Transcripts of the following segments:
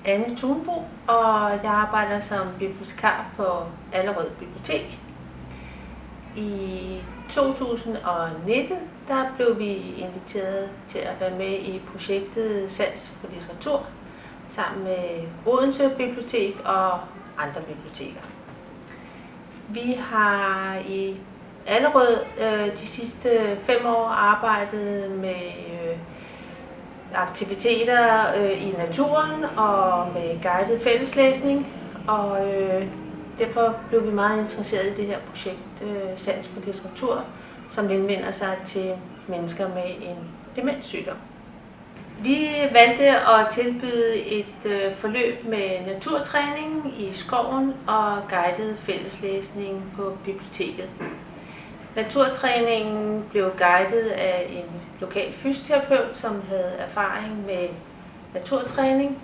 Anne Thunbo, og jeg arbejder som bibliotekar på Allerød Bibliotek. I 2019 der blev vi inviteret til at være med i projektet Sans for litteratur sammen med Odense Bibliotek og andre biblioteker. Vi har i Allerød de sidste 5 år arbejdet med aktiviteter i naturen og med guidet fælleslæsning, og derfor blev vi meget interesseret i det her projekt Sans for litteratur, som henvender sig til mennesker med en demenssygdom. Vi valgte at tilbyde et forløb med naturtræning i skoven og guidet fælleslæsning på biblioteket. Naturtræningen blev guidet af en lokal fysioterapeut, som havde erfaring med naturtræning,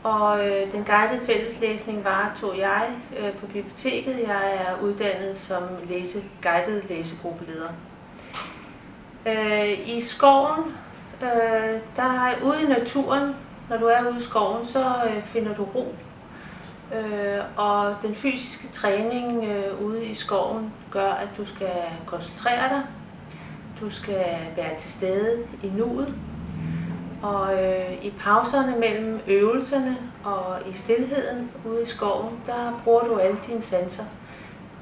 og den guidede fælleslæsning varetog jeg på biblioteket. Jeg er uddannet som guidet læsegruppeleder. I skoven, ude i naturen, når du er ude i skoven, så finder du ro. Og den fysiske træning ude i skoven gør, at du skal koncentrere dig. Du skal være til stede i nuet. Og i pauserne mellem øvelserne og i stilheden ude i skoven, der bruger du alle dine sanser.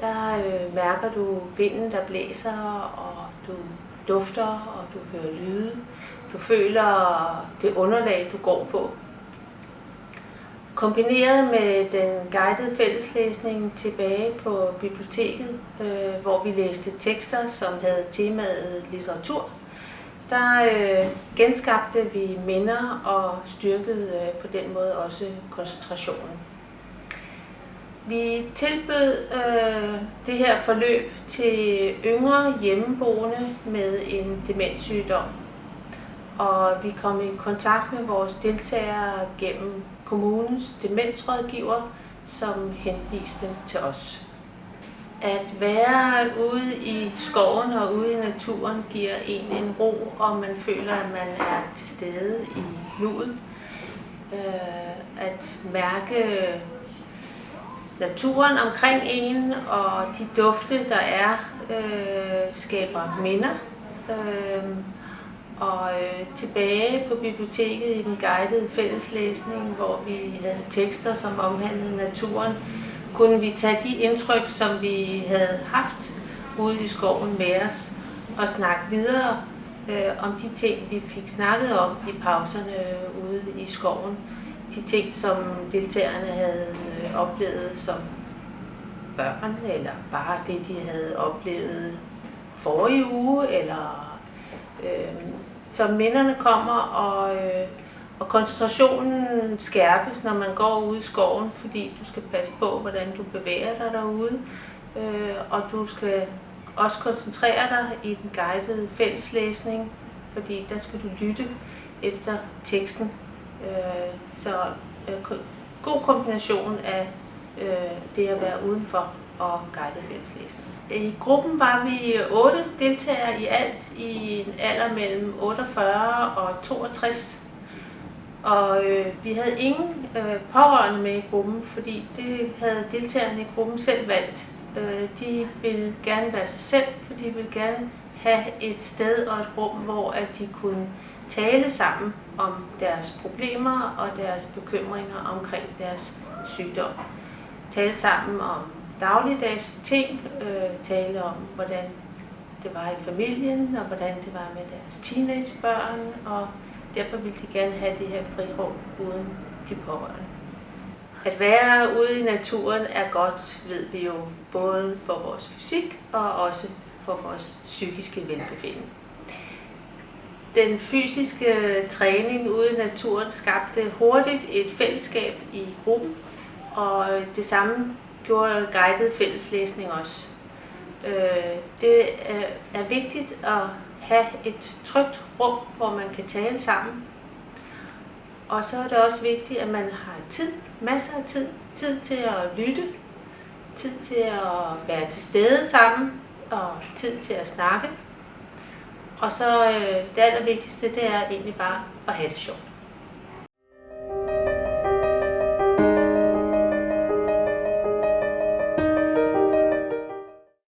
Der mærker du vinden, der blæser, og du dufter, og du hører lyde. Du føler det underlag, du går på. Kombineret med den guidede fælleslæsning tilbage på biblioteket, hvor vi læste tekster, som havde temaet litteratur, der genskabte vi minder og styrkede på den måde også koncentrationen. Vi tilbød det her forløb til yngre hjemmeboende med en demenssygdom, og vi kom i kontakt med vores deltagere gennem kommunens demensrådgiver, som henviste dem til os. At være ude i skoven og ude i naturen giver en ro, og man føler, at man er til stede i nuet. At mærke naturen omkring en og de dufte, der er, skaber minder. Og tilbage på biblioteket i den guidede fælleslæsning, hvor vi havde tekster, som omhandlede naturen, kunne vi tage de indtryk, som vi havde haft ude i skoven med os, og snakke videre om de ting, vi fik snakket om i pauserne ude i skoven. De ting, som deltagerne havde oplevet som børn, eller bare det, de havde oplevet forrige uge, eller så minderne kommer, og koncentrationen skærpes, når man går ud i skoven, fordi du skal passe på, hvordan du bevæger dig derude, og du skal også koncentrere dig i den guidede fælleslæsning, fordi der skal du lytte efter teksten. Så god kombination af det at være udenfor og guidet fælleslæsning. I gruppen var vi 8 deltagere i alt i en alder mellem 48 og 62. Og vi havde ingen pårørende med i gruppen, fordi det havde deltagerne i gruppen selv valgt. De ville gerne være sig selv, for de ville gerne have et sted og et rum, hvor at de kunne tale sammen om deres problemer og deres bekymringer omkring deres sygdom. Tale sammen om dagligdags ting, tale om, hvordan det var i familien, og hvordan det var med deres teenagebørn, og derfor ville de gerne have det her frirum uden de pårørende. At være ude i naturen er godt, ved vi jo, både for vores fysik og også for vores psykiske velbefindende. Den fysiske træning ude i naturen skabte hurtigt et fællesskab i gruppen, og det samme gjorde guidet fælleslæsning også. Det er vigtigt at have et trygt rum, hvor man kan tale sammen. Og så er det også vigtigt, at man har tid, masser af tid, tid til at lytte, tid til at være til stede sammen, og tid til at snakke. Og så det allervigtigste, det er egentlig bare at have det sjovt.